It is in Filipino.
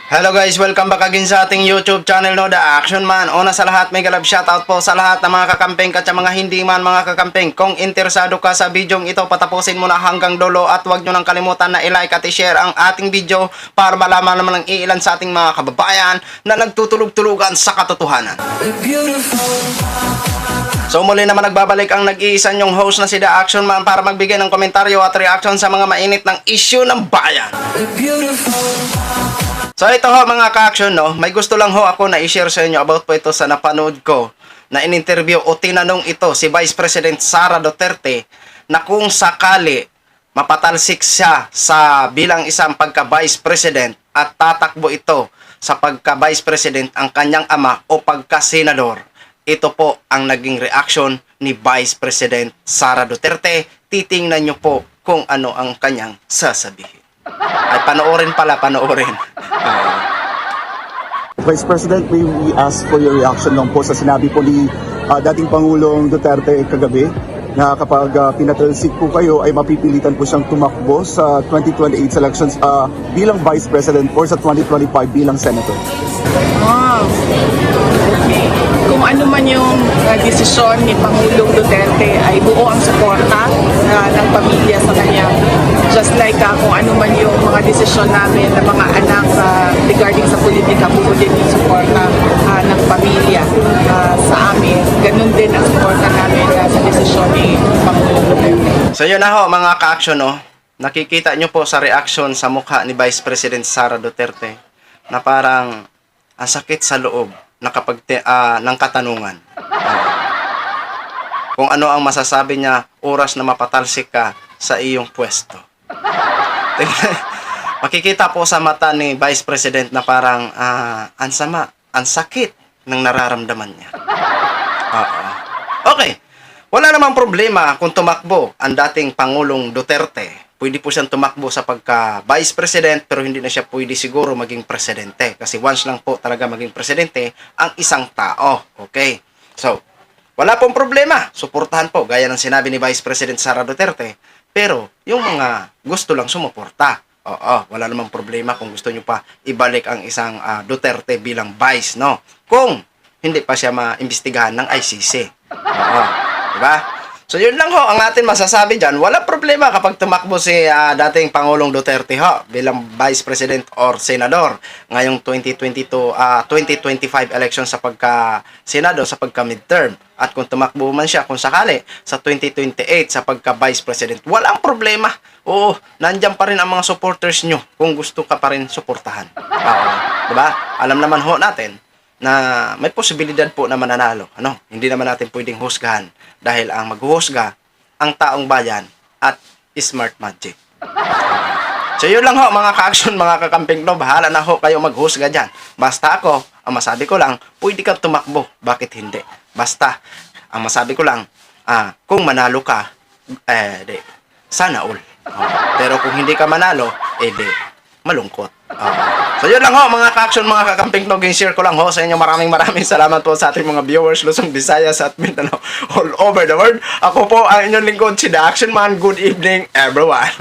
Hello guys, welcome back again sa ating YouTube channel, no, The Action Man. Una sa lahat, may galab shoutout po sa lahat ng mga kakamping at sa mga hindi man mga kakamping. Kung interesado ka sa bidyong ito, patapusin mo na hanggang dulo at huwag nyo nang kalimutan na i-like at i-share ang ating video para malaman naman ng iilan sa ating mga kababayan na nagtutulog-tulugan sa katotohanan. So muli naman nagbabalik ang nag-iisa nyong host na si The Action Man para magbigay ng komentaryo at reaction sa mga mainit ng issue ng bayan. So ito ho mga ka-action, no, may gusto lang ho ako na i-share sa inyo about po ito sa napanood ko na in-interview o tinanong ito si Vice President Sara Duterte na kung sakali mapatalsik siya sa bilang isang pagka-Vice President at tatakbo ito sa pagka-Vice President ang kanyang ama o pagka-senador. Ito po ang naging reaction ni Vice President Sara Duterte. Titingnan nyo po kung ano ang kanyang sasabihin. Ay, panoorin pala, panoorin. Vice President, may we ask for your reaction lang po sa sinabi po ni dating Pangulong Duterte kagabi na kapag pinatalsik po kayo ay mapipilitan po siyang tumakbo sa 2028 elections bilang Vice President or sa 2025 bilang Senator. Kung ano man yung desisyon ni Pangulong Duterte ay buo ang suporta ng pamilya sa kanya. Just like kung ano man yung mga desisyon namin ng mga anak regarding sa politika, buo din yung suporta ng pamilya sa amin. Ganun din ang suporta namin sa desisyon ni Pangulong Duterte. So yun na ho mga ka-action, no? Nakikita nyo po sa reaction sa mukha ni Vice President Sara Duterte na parang ang sakit sa loob ng katanungan. Kung ano ang masasabi niya oras na mapatalsik ka sa iyong pwesto. Makikita po sa mata ni Vice President na parang ang sama, ang sakit ng nararamdaman niya. Okay, wala namang problema kung tumakbo ang dating Pangulong Duterte. Pwede po siyang tumakbo sa pagka-Vice President pero hindi na siya pwede siguro maging presidente. Kasi once lang po talaga maging presidente ang isang tao. Okay? So, wala pong problema. Suportahan po, gaya ng sinabi ni Vice President Sara Duterte. Pero, yung mga gusto lang sumuporta. Oo, wala namang problema kung gusto nyo pa ibalik ang isang Duterte bilang Vice, no? Kung hindi pa siya maimbestigahan ng ICC. Oo, diba? So yun lang ho ang atin masasabi dyan. Wala problema kapag tumakbo si dating Pangulong Duterte ho bilang Vice President or Senador ngayong 2025 election sa pagka-Senado, sa pagka-midterm. At kung tumakbo man siya kung sakali sa 2028 sa pagka-Vice President, walang problema. Oo, nandyan pa rin ang mga supporters nyo kung gusto ka pa rin suportahan. Diba? Alam naman ho natin na may posibilidad po na mananalo. Ano? Hindi naman natin pwedeng husgahan dahil ang maghuhusga ang taong bayan at smart magic. So yun lang ho mga ka-action, mga kakamping, no, bahala na ho kayo maghusga dyan. Basta ako, ang masabi ko lang, pwede kang tumakbo. Bakit hindi? Basta, ang masabi ko lang, kung manalo ka, sana all. Pero kung hindi ka manalo, malungkot. So yun lang ho mga ka-action, mga kakamping, no, share ko lang ho sa inyo. Maraming salamat po sa ating mga viewers Luzon, Visayas at Mindanao all over the world. Ako po ang inyong lingkod si The Action Man. Good evening everyone.